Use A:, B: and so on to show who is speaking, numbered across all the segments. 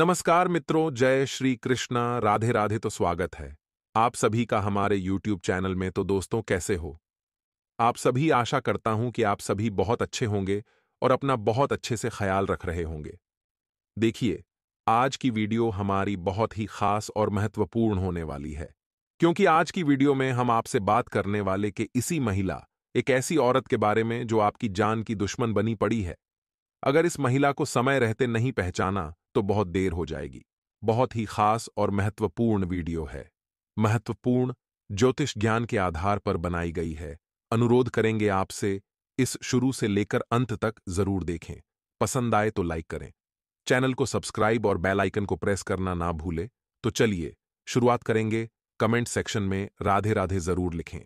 A: नमस्कार मित्रों, जय श्री कृष्णा, राधे राधे। तो स्वागत है आप सभी का हमारे YouTube चैनल में। तो दोस्तों, कैसे हो आप सभी? आशा करता हूं कि आप सभी बहुत अच्छे होंगे और अपना बहुत अच्छे से ख्याल रख रहे होंगे। देखिए, आज की वीडियो हमारी बहुत ही खास और महत्वपूर्ण होने वाली है, क्योंकि आज की वीडियो में हम आपसे बात करने वाले कि इसी महिला, एक ऐसी औरत के बारे में जो आपकी जान की दुश्मन बनी पड़ी है। अगर इस महिला को समय रहते नहीं पहचाना तो बहुत देर हो जाएगी। बहुत ही खास और महत्वपूर्ण वीडियो है। महत्वपूर्ण, ज्योतिष ज्ञान के आधार पर बनाई गई है। अनुरोध करेंगे आपसे, इस शुरू से लेकर अंत तक जरूर देखें। पसंद आए तो लाइक करें, चैनल को सब्सक्राइब और बेल आइकन को प्रेस करना ना भूलें। तो चलिए शुरुआत करेंगे। कमेंट सेक्शन में राधे राधे जरूर लिखें।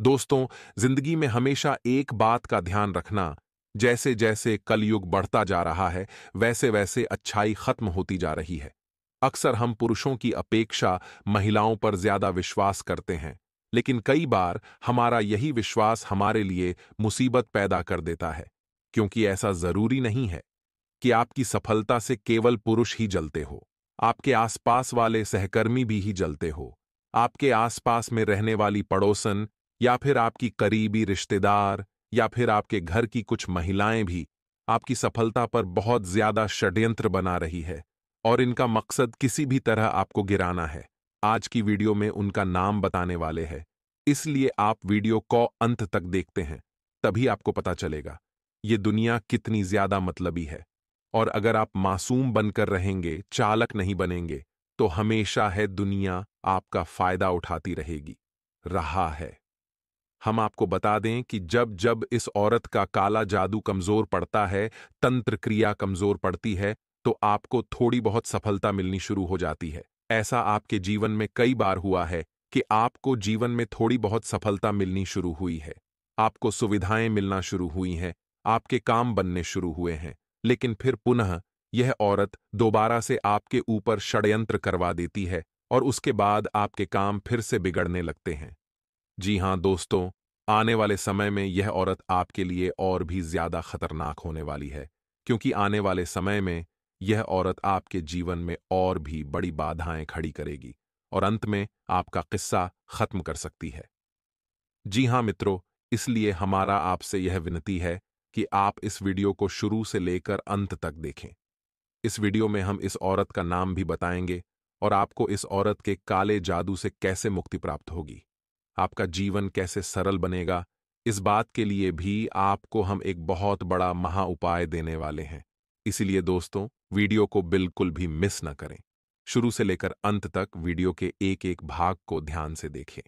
A: दोस्तों, जिंदगी में हमेशा एक बात का ध्यान रखना, जैसे जैसे कलयुग बढ़ता जा रहा है वैसे वैसे अच्छाई खत्म होती जा रही है। अक्सर हम पुरुषों की अपेक्षा महिलाओं पर ज्यादा विश्वास करते हैं, लेकिन कई बार हमारा यही विश्वास हमारे लिए मुसीबत पैदा कर देता है। क्योंकि ऐसा जरूरी नहीं है कि आपकी सफलता से केवल पुरुष ही जलते हो। आपके आसपास वाले सहकर्मी भी ही जलते हो। आपके आसपास में रहने वाली पड़ोसन, या फिर आपकी करीबी रिश्तेदार, या फिर आपके घर की कुछ महिलाएं भी आपकी सफलता पर बहुत ज्यादा षड्यंत्र बना रही है, और इनका मकसद किसी भी तरह आपको गिराना है। आज की वीडियो में उनका नाम बताने वाले हैं, इसलिए आप वीडियो को अंत तक देखते हैं, तभी आपको पता चलेगा ये दुनिया कितनी ज्यादा मतलबी है। और अगर आप मासूम बनकर रहेंगे, चालक नहीं बनेंगे, तो हमेशा है दुनिया आपका फायदा उठाती रहेगी, रहा है। हम आपको बता दें कि जब जब इस औरत का काला जादू कमजोर पड़ता है, तंत्र क्रिया कमजोर पड़ती है, तो आपको थोड़ी बहुत सफलता मिलनी शुरू हो जाती है। ऐसा आपके जीवन में कई बार हुआ है कि आपको जीवन में थोड़ी बहुत सफलता मिलनी शुरू हुई है, आपको सुविधाएं मिलना शुरू हुई हैं, आपके काम बनने शुरू हुए हैं, लेकिन फिर पुनः यह औरत दोबारा से आपके ऊपर षड्यंत्र करवा देती है, और उसके बाद आपके काम फिर से बिगड़ने लगते हैं। जी हां दोस्तों, आने वाले समय में यह औरत आपके लिए और भी ज्यादा खतरनाक होने वाली है, क्योंकि आने वाले समय में यह औरत आपके जीवन में और भी बड़ी बाधाएं खड़ी करेगी, और अंत में आपका किस्सा खत्म कर सकती है। जी हां मित्रों, इसलिए हमारा आपसे यह विनती है कि आप इस वीडियो को शुरू से लेकर अंत तक देखें। इस वीडियो में हम इस औरत का नाम भी बताएंगे, और आपको इस औरत के काले जादू से कैसे मुक्ति प्राप्त होगी, आपका जीवन कैसे सरल बनेगा, इस बात के लिए भी आपको हम एक बहुत बड़ा महा उपाय देने वाले हैं। इसीलिए दोस्तों, वीडियो को बिल्कुल भी मिस न करें। शुरू से लेकर अंत तक वीडियो के एक एक भाग को ध्यान से देखें।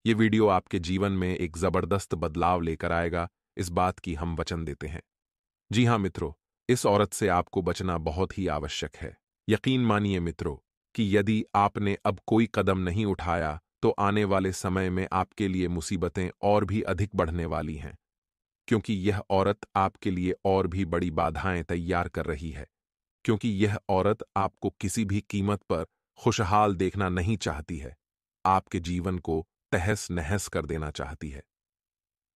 A: ये वीडियो आपके जीवन में एक जबरदस्त बदलाव लेकर आएगा, इस बात की हम वचन देते हैं। जी हां मित्रों, इस औरत से आपको बचना बहुत ही आवश्यक है। यकीन मानिए मित्रों कि यदि आपने अब कोई कदम नहीं उठाया, तो आने वाले समय में आपके लिए मुसीबतें और भी अधिक बढ़ने वाली हैं, क्योंकि यह औरत आपके लिए और भी बड़ी बाधाएं तैयार कर रही है। क्योंकि यह औरत आपको किसी भी कीमत पर खुशहाल देखना नहीं चाहती है, आपके जीवन को तहस नहस कर देना चाहती है।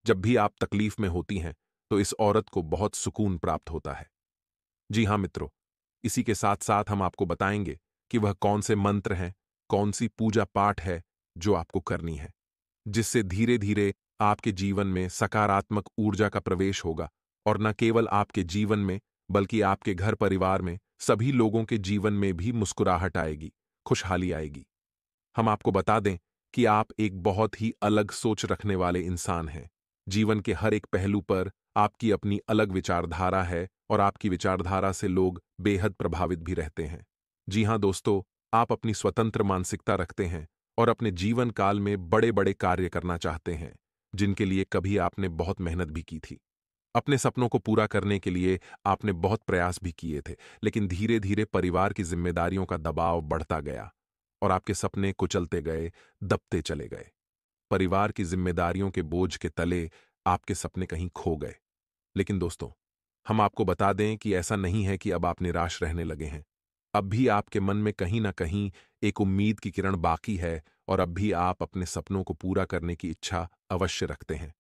A: जब भी आप तकलीफ में होती हैं, तो इस औरत को बहुत सुकून प्राप्त होता है। जी हां मित्रों, इसी के साथ साथ हम आपको बताएंगे कि वह कौन से मंत्र हैं, कौन सी पूजा पाठ है जो आपको करनी है, जिससे धीरे धीरे आपके जीवन में सकारात्मक ऊर्जा का प्रवेश होगा, और न केवल आपके जीवन में बल्कि आपके घर परिवार में सभी लोगों के जीवन में भी मुस्कुराहट आएगी, खुशहाली आएगी। हम आपको बता दें कि आप एक बहुत ही अलग सोच रखने वाले इंसान हैं। जीवन के हर एक पहलू पर आपकी अपनी अलग विचारधारा है, और आपकी विचारधारा से लोग बेहद प्रभावित भी रहते हैं। जी हां दोस्तों, आप अपनी स्वतंत्र मानसिकता रखते हैं, और अपने जीवन काल में बड़े बड़े कार्य करना चाहते हैं, जिनके लिए कभी आपने बहुत मेहनत भी की थी। अपने सपनों को पूरा करने के लिए आपने बहुत प्रयास भी किए थे, लेकिन धीरे धीरे परिवार की जिम्मेदारियों का दबाव बढ़ता गया, और आपके सपने कुचलते गए, दबते चले गए। परिवार की जिम्मेदारियों के बोझ के तले आपके सपने कहीं खो गए। लेकिन दोस्तों, हम आपको बता दें कि ऐसा नहीं है कि अब आप निराश रहने लगे हैं। अब भी आपके मन में कहीं ना कहीं एक उम्मीद की किरण बाकी है, और अब भी आप अपने सपनों को पूरा करने की इच्छा अवश्य रखते हैं।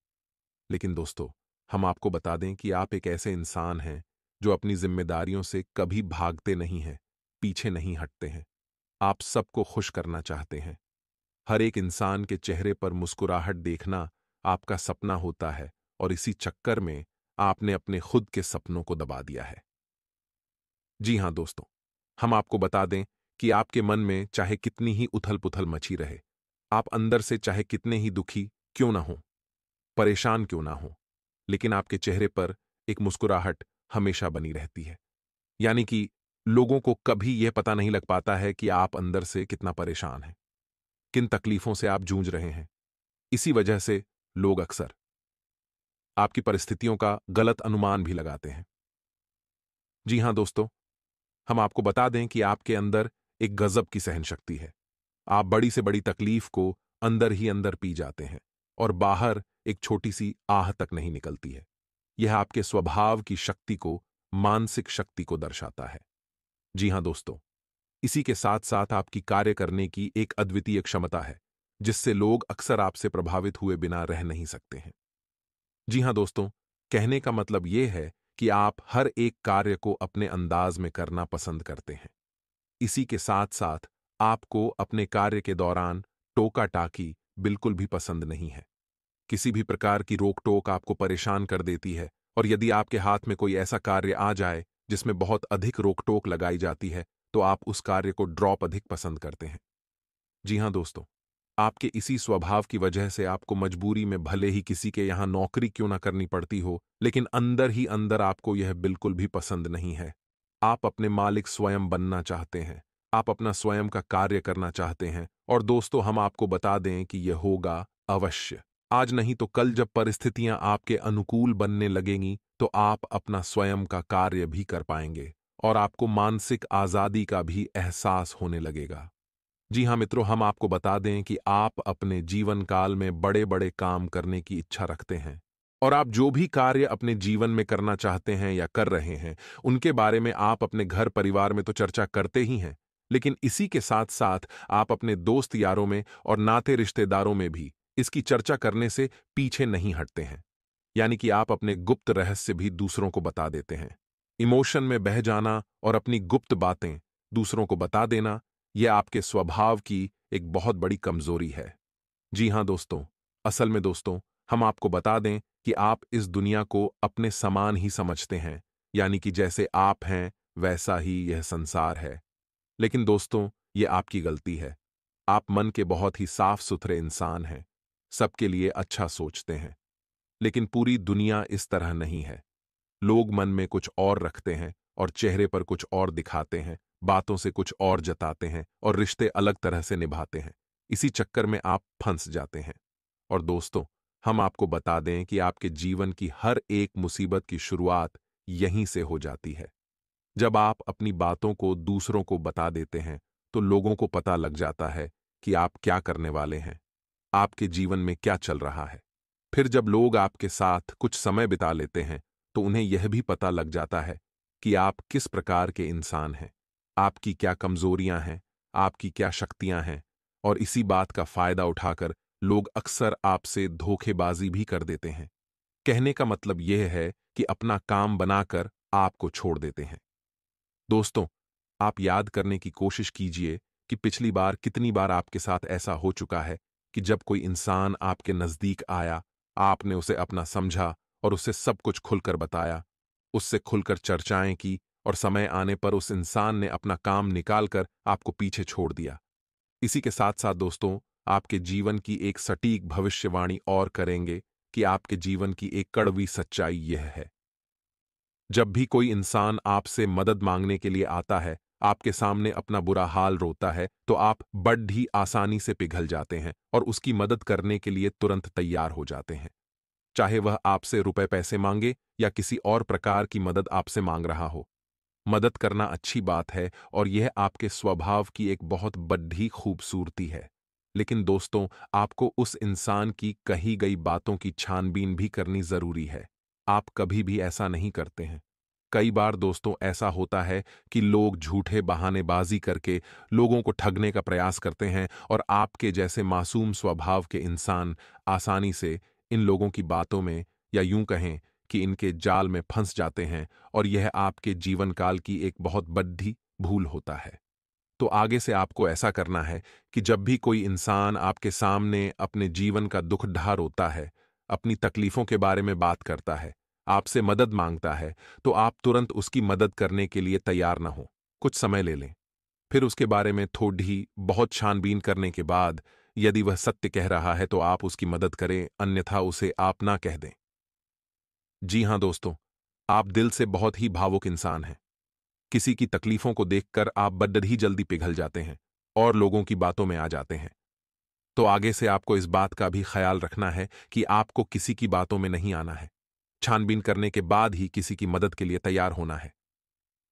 A: लेकिन दोस्तों, हम आपको बता दें कि आप एक ऐसे इंसान हैं जो अपनी जिम्मेदारियों से कभी भागते नहीं हैं, पीछे नहीं हटते हैं। आप सबको खुश करना चाहते हैं। हर एक इंसान के चेहरे पर मुस्कुराहट देखना आपका सपना होता है और इसी चक्कर में आपने अपने खुद के सपनों को दबा दिया है। जी हां दोस्तों, हम आपको बता दें कि आपके मन में चाहे कितनी ही उथल-पुथल मची रहे, आप अंदर से चाहे कितने ही दुखी क्यों ना हो, परेशान क्यों ना हो, लेकिन आपके चेहरे पर एक मुस्कुराहट हमेशा बनी रहती है। यानी कि लोगों को कभी यह पता नहीं लग पाता है कि आप अंदर से कितना परेशान हैं, किन तकलीफों से आप जूझ रहे हैं। इसी वजह से लोग अक्सर आपकी परिस्थितियों का गलत अनुमान भी लगाते हैं। जी हां दोस्तों, हम आपको बता दें कि आपके अंदर एक गजब की सहनशक्ति है। आप बड़ी से बड़ी तकलीफ को अंदर ही अंदर पी जाते हैं और बाहर एक छोटी सी आह तक नहीं निकलती है। यह आपके स्वभाव की शक्ति को, मानसिक शक्ति को दर्शाता है। जी हां दोस्तों, इसी के साथ साथ आपकी कार्य करने की एक अद्वितीय क्षमता है, जिससे लोग अक्सर आपसे प्रभावित हुए बिना रह नहीं सकते हैं। जी हां दोस्तों, कहने का मतलब यह है कि आप हर एक कार्य को अपने अंदाज में करना पसंद करते हैं। इसी के साथ साथ आपको अपने कार्य के दौरान टोका-टाकी बिल्कुल भी पसंद नहीं है। किसी भी प्रकार की रोक-टोक आपको परेशान कर देती है और यदि आपके हाथ में कोई ऐसा कार्य आ जाए जिसमें बहुत अधिक रोक-टोक लगाई जाती है, तो आप उस कार्य को ड्रॉप अधिक पसंद करते हैं। जी हां दोस्तों, आपके इसी स्वभाव की वजह से आपको मजबूरी में भले ही किसी के यहां नौकरी क्यों ना करनी पड़ती हो, लेकिन अंदर ही अंदर आपको यह बिल्कुल भी पसंद नहीं है। आप अपने मालिक स्वयं बनना चाहते हैं। आप अपना स्वयं का कार्य करना चाहते हैं और दोस्तों हम आपको बता दें कि यह होगा अवश्य। आज नहीं तो कल जब परिस्थितियां आपके अनुकूल बनने लगेंगी, तो आप अपना स्वयं का कार्य भी कर पाएंगे और आपको मानसिक आजादी का भी एहसास होने लगेगा। जी हाँ मित्रों, हम आपको बता दें कि आप अपने जीवन काल में बड़े-बड़े काम करने की इच्छा रखते हैं और आप जो भी कार्य अपने जीवन में करना चाहते हैं या कर रहे हैं, उनके बारे में आप अपने घर परिवार में तो चर्चा करते ही हैं, लेकिन इसी के साथ-साथ आप अपने दोस्त यारों में और नाते रिश्तेदारों में भी इसकी चर्चा करने से पीछे नहीं हटते हैं। यानी कि आप अपने गुप्त रहस्य भी दूसरों को बता देते हैं। इमोशन में बह जाना और अपनी गुप्त बातें दूसरों को बता देना, यह आपके स्वभाव की एक बहुत बड़ी कमजोरी है। जी हां दोस्तों, असल में दोस्तों, हम आपको बता दें कि आप इस दुनिया को अपने समान ही समझते हैं, यानी कि जैसे आप हैं, वैसा ही यह संसार है। लेकिन दोस्तों, यह आपकी गलती है। आप मन के बहुत ही साफ-सुथरे इंसान हैं, सबके लिए अच्छा सोचते हैं। लेकिन पूरी दुनिया इस तरह नहीं है। लोग मन में कुछ और रखते हैं और चेहरे पर कुछ और दिखाते हैं, बातों से कुछ और जताते हैं और रिश्ते अलग तरह से निभाते हैं। इसी चक्कर में आप फंस जाते हैं। और दोस्तों, हम आपको बता दें कि आपके जीवन की हर एक मुसीबत की शुरुआत यहीं से हो जाती है। जब आप अपनी बातों को दूसरों को बता देते हैं, तो लोगों को पता लग जाता है कि आप क्या करने वाले हैं, आपके जीवन में क्या चल रहा है। फिर जब लोग आपके साथ कुछ समय बिता लेते हैं, तो उन्हें यह भी पता लग जाता है कि आप किस प्रकार के इंसान हैं, आपकी क्या कमजोरियां हैं, आपकी क्या शक्तियां हैं, और इसी बात का फायदा उठाकर लोग अक्सर आपसे धोखेबाजी भी कर देते हैं। कहने का मतलब यह है कि अपना काम बनाकर आपको छोड़ देते हैं। दोस्तों, आप याद करने की कोशिश कीजिए कि पिछली बार कितनी बार आपके साथ ऐसा हो चुका है कि जब कोई इंसान आपके नजदीक आया, आपने उसे अपना समझा और उसे सब कुछ खुलकर बताया, उससे खुलकर चर्चाएं की और समय आने पर उस इंसान ने अपना काम निकालकर आपको पीछे छोड़ दिया। इसी के साथ साथ दोस्तों, आपके जीवन की एक सटीक भविष्यवाणी और करेंगे कि आपके जीवन की एक कड़वी सच्चाई यह है। जब भी कोई इंसान आपसे मदद मांगने के लिए आता है, आपके सामने अपना बुरा हाल रोता है, तो आप बड़ ही आसानी से पिघल जाते हैं और उसकी मदद करने के लिए तुरंत तैयार हो जाते हैं। चाहे वह आपसे रुपए पैसे मांगे या किसी और प्रकार की मदद आपसे मांग रहा हो। मदद करना अच्छी बात है और यह आपके स्वभाव की एक बहुत बड़ी खूबसूरती है। लेकिन दोस्तों, आपको उस इंसान की कही गई बातों की छानबीन भी करनी जरूरी है। आप कभी भी ऐसा नहीं करते हैं। कई बार दोस्तों ऐसा होता है कि लोग झूठे बहानेबाजी करके लोगों को ठगने का प्रयास करते हैं और आपके जैसे मासूम स्वभाव के इंसान आसानी से इन लोगों की बातों में, या यूं कहें कि इनके जाल में फंस जाते हैं और यह आपके जीवन काल की एक बहुत बड़ी भूल होता है। तो आगे से आपको ऐसा करना है कि जब भी कोई इंसान आपके सामने अपने जीवन का दुख ढा रोता है, अपनी तकलीफों के बारे में बात करता है, आपसे मदद मांगता है, तो आप तुरंत उसकी मदद करने के लिए तैयार न हो। कुछ समय ले लें। फिर उसके बारे में थोड़ी बहुत छानबीन करने के बाद यदि वह सत्य कह रहा है तो आप उसकी मदद करें, अन्यथा उसे आप ना कह दें। जी हाँ दोस्तों, आप दिल से बहुत ही भावुक इंसान हैं। किसी की तकलीफों को देखकर आप बड्ड ही जल्दी पिघल जाते हैं और लोगों की बातों में आ जाते हैं। तो आगे से आपको इस बात का भी ख्याल रखना है कि आपको किसी की बातों में नहीं आना है। छानबीन करने के बाद ही किसी की मदद के लिए तैयार होना है।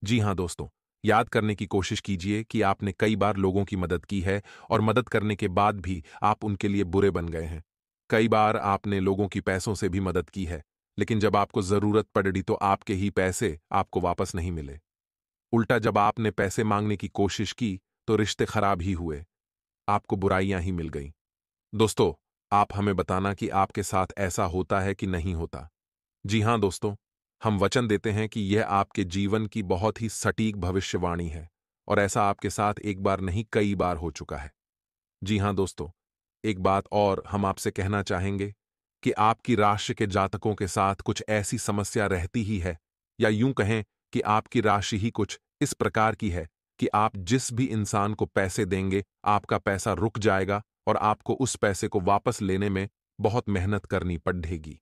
A: जी हाँ दोस्तों, याद करने की कोशिश कीजिए कि आपने कई बार लोगों की मदद की है और मदद करने के बाद भी आप उनके लिए बुरे बन गए हैं। कई बार आपने लोगों की पैसों से भी मदद की है, लेकिन जब आपको जरूरत पड़ी तो आपके ही पैसे आपको वापस नहीं मिले। उल्टा जब आपने पैसे मांगने की कोशिश की तो रिश्ते खराब ही हुए, आपको बुराइयां ही मिल गईं। दोस्तों, आप हमें बताना कि आपके साथ ऐसा होता है कि नहीं होता। जी हाँ दोस्तों, हम वचन देते हैं कि यह आपके जीवन की बहुत ही सटीक भविष्यवाणी है और ऐसा आपके साथ एक बार नहीं कई बार हो चुका है। जी हाँ दोस्तों, एक बात और हम आपसे कहना चाहेंगे कि आपकी राशि के जातकों के साथ कुछ ऐसी समस्या रहती ही है, या यूं कहें कि आपकी राशि ही कुछ इस प्रकार की है कि आप जिस भी इंसान को पैसे देंगे, आपका पैसा रुक जाएगा और आपको उस पैसे को वापस लेने में बहुत मेहनत करनी पड़ेगी।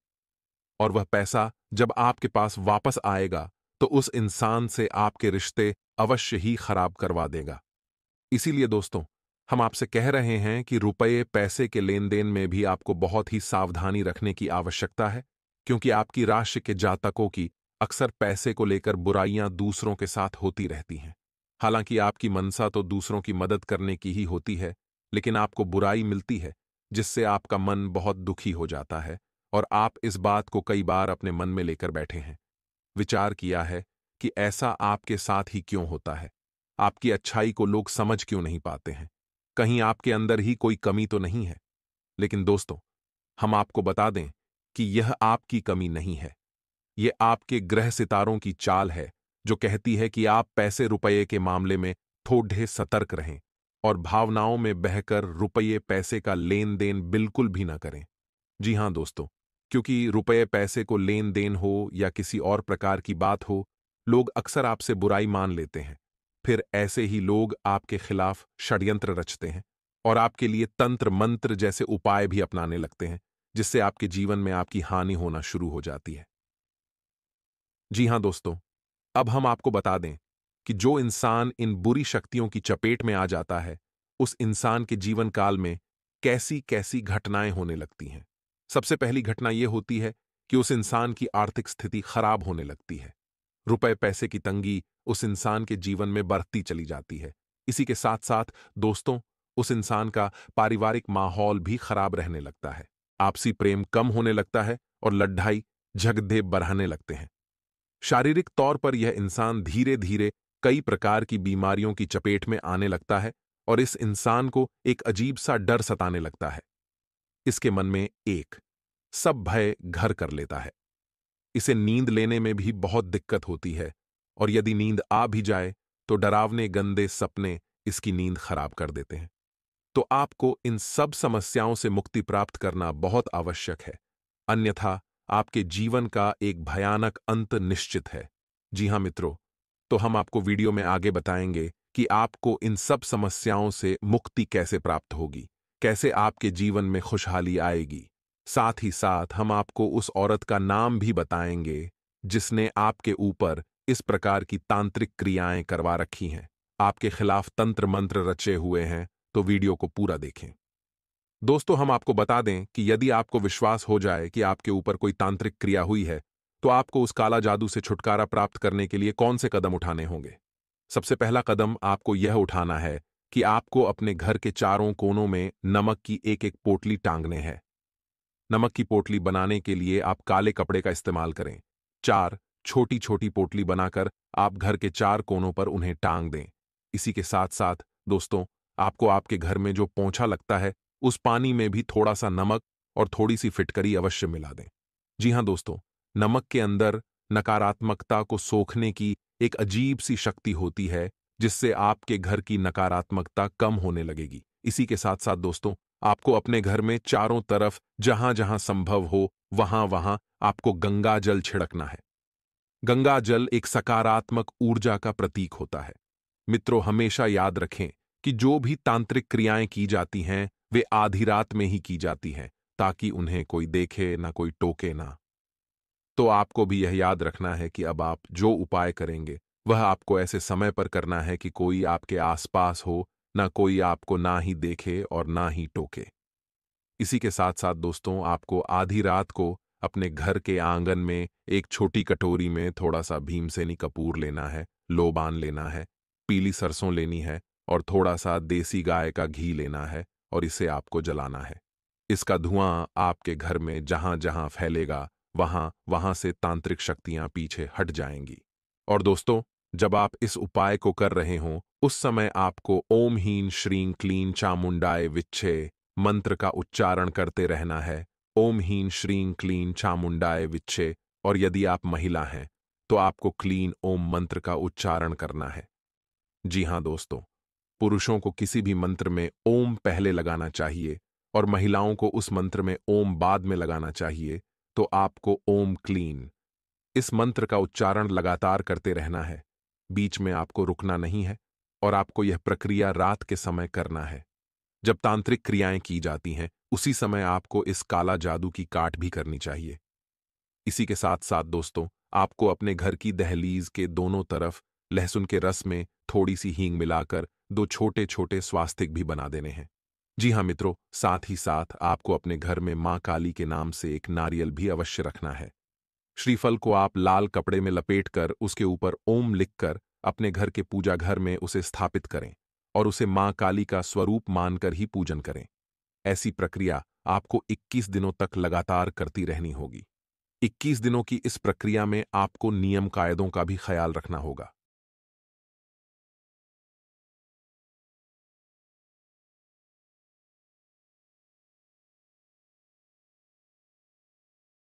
A: और वह पैसा जब आपके पास वापस आएगा तो उस इंसान से आपके रिश्ते अवश्य ही खराब करवा देगा। इसीलिए दोस्तों, हम आपसे कह रहे हैं कि रुपये पैसे के लेन देन में भी आपको बहुत ही सावधानी रखने की आवश्यकता है, क्योंकि आपकी राशि के जातकों की अक्सर पैसे को लेकर बुराइयां दूसरों के साथ होती रहती हैं। हालांकि आपकी मनसा तो दूसरों की मदद करने की ही होती है, लेकिन आपको बुराई मिलती है जिससे आपका मन बहुत दुखी हो जाता है और आप इस बात को कई बार अपने मन में लेकर बैठे हैं। विचार किया है कि ऐसा आपके साथ ही क्यों होता है? आपकी अच्छाई को लोग समझ क्यों नहीं पाते हैं? कहीं आपके अंदर ही कोई कमी तो नहीं है? लेकिन दोस्तों, हम आपको बता दें कि यह आपकी कमी नहीं है। यह आपके ग्रह सितारों की चाल है जो कहती है कि आप पैसे रुपये के मामले में थोड़े सतर्क रहें और भावनाओं में बहकर रुपये पैसे का लेन देन बिल्कुल भी ना करें। जी हां दोस्तों, क्योंकि रुपये पैसे को लेन देन हो या किसी और प्रकार की बात हो, लोग अक्सर आपसे बुराई मान लेते हैं। फिर ऐसे ही लोग आपके खिलाफ षड्यंत्र रचते हैं और आपके लिए तंत्र मंत्र जैसे उपाय भी अपनाने लगते हैं, जिससे आपके जीवन में आपकी हानि होना शुरू हो जाती है। जी हां दोस्तों, अब हम आपको बता दें कि जो इंसान इन बुरी शक्तियों की चपेट में आ जाता है, उस इंसान के जीवन काल में कैसी कैसी घटनाएं होने लगती हैं। सबसे पहली घटना यह होती है कि उस इंसान की आर्थिक स्थिति खराब होने लगती है। रुपए पैसे की तंगी उस इंसान के जीवन में बढ़ती चली जाती है। इसी के साथ साथ दोस्तों, उस इंसान का पारिवारिक माहौल भी खराब रहने लगता है। आपसी प्रेम कम होने लगता है और लड़ाई झगड़े बढ़ने लगते हैं। शारीरिक तौर पर यह इंसान धीरे धीरे कई प्रकार की बीमारियों की चपेट में आने लगता है और इस इंसान को एक अजीब सा डर सताने लगता है। इसके मन में एक सब भय घर कर लेता है। इसे नींद लेने में भी बहुत दिक्कत होती है और यदि नींद आ भी जाए तो डरावने गंदे सपने इसकी नींद खराब कर देते हैं। तो आपको इन सब समस्याओं से मुक्ति प्राप्त करना बहुत आवश्यक है, अन्यथा आपके जीवन का एक भयानक अंत निश्चित है। जी हां मित्रों, तो हम आपको वीडियो में आगे बताएंगे कि आपको इन सब समस्याओं से मुक्ति कैसे प्राप्त होगी, कैसे आपके जीवन में खुशहाली आएगी। साथ ही साथ हम आपको उस औरत का नाम भी बताएंगे जिसने आपके ऊपर इस प्रकार की तांत्रिक क्रियाएं करवा रखी हैं, आपके खिलाफ तंत्र मंत्र रचे हुए हैं। तो वीडियो को पूरा देखें। दोस्तों, हम आपको बता दें कि यदि आपको विश्वास हो जाए कि आपके ऊपर कोई तांत्रिक क्रिया हुई है, तो आपको उस काला जादू से छुटकारा प्राप्त करने के लिए कौन से कदम उठाने होंगे। सबसे पहला कदम आपको यह उठाना है कि आपको अपने घर के चारों कोनों में नमक की एक एक पोटली टांगने हैं। नमक की पोटली बनाने के लिए आप काले कपड़े का इस्तेमाल करें। 4 छोटी छोटी पोटली बनाकर आप घर के 4 कोनों पर उन्हें टांग दें। इसी के साथ साथ दोस्तों, आपको आपके घर में जो पोंछा लगता है, उस पानी में भी थोड़ा सा नमक और थोड़ी सी फिटकरी अवश्य मिला दें। जी हां दोस्तों, नमक के अंदर नकारात्मकता को सोखने की एक अजीब सी शक्ति होती है, जिससे आपके घर की नकारात्मकता कम होने लगेगी। इसी के साथ साथ दोस्तों, आपको अपने घर में चारों तरफ जहां जहां संभव हो वहां वहां आपको गंगा जल छिड़कना है। गंगा जल एक सकारात्मक ऊर्जा का प्रतीक होता है। मित्रों, हमेशा याद रखें कि जो भी तांत्रिक क्रियाएं की जाती हैं वे आधी रात में ही की जाती हैं, ताकि उन्हें कोई देखे ना, कोई टोके ना। तो आपको भी यह याद रखना है कि अब आप जो उपाय करेंगे वह आपको ऐसे समय पर करना है कि कोई आपके आसपास हो, ना कोई आपको ना ही देखे और ना ही टोके। इसी के साथ साथ दोस्तों, आपको आधी रात को अपने घर के आंगन में एक छोटी कटोरी में थोड़ा सा भीमसेनी कपूर लेना है, लोबान लेना है, पीली सरसों लेनी है और थोड़ा सा देसी गाय का घी लेना है और इसे आपको जलाना है। इसका धुआं आपके घर में जहां जहां फैलेगा वहां वहां से तांत्रिक शक्तियां पीछे हट जाएंगी। और दोस्तों, जब आप इस उपाय को कर रहे हों उस समय आपको ओम ह्रीं श्रीं क्लीं चामुंडाय विच्छे मंत्र का उच्चारण करते रहना है। ओम ह्रीं श्रीं क्लीं चामुंडाय विच्छे। और यदि आप महिला हैं तो आपको क्लीन ओम मंत्र का उच्चारण करना है। जी हां दोस्तों, पुरुषों को किसी भी मंत्र में ओम पहले लगाना चाहिए और महिलाओं को उस मंत्र में ओम बाद में लगाना चाहिए। तो आपको ओम क्लीन इस मंत्र का उच्चारण लगातार करते रहना है, बीच में आपको रुकना नहीं है और आपको यह प्रक्रिया रात के समय करना है। जब तांत्रिक क्रियाएं की जाती हैं उसी समय आपको इस काला जादू की काट भी करनी चाहिए। इसी के साथ साथ दोस्तों, आपको अपने घर की दहलीज के दोनों तरफ लहसुन के रस में थोड़ी सी हींग मिलाकर दो छोटे छोटे स्वास्तिक भी बना देने हैं। जी हां मित्रों, साथ ही साथ आपको अपने घर में मां काली के नाम से एक नारियल भी अवश्य रखना है। श्रीफल को आप लाल कपड़े में लपेटकर उसके ऊपर ओम लिखकर अपने घर के पूजा घर में उसे स्थापित करें और उसे मां काली का स्वरूप मानकर ही पूजन करें। ऐसी प्रक्रिया आपको 21 दिनों तक लगातार करती रहनी होगी। 21 दिनों की इस प्रक्रिया में आपको नियम कायदों का भी ख्याल रखना होगा।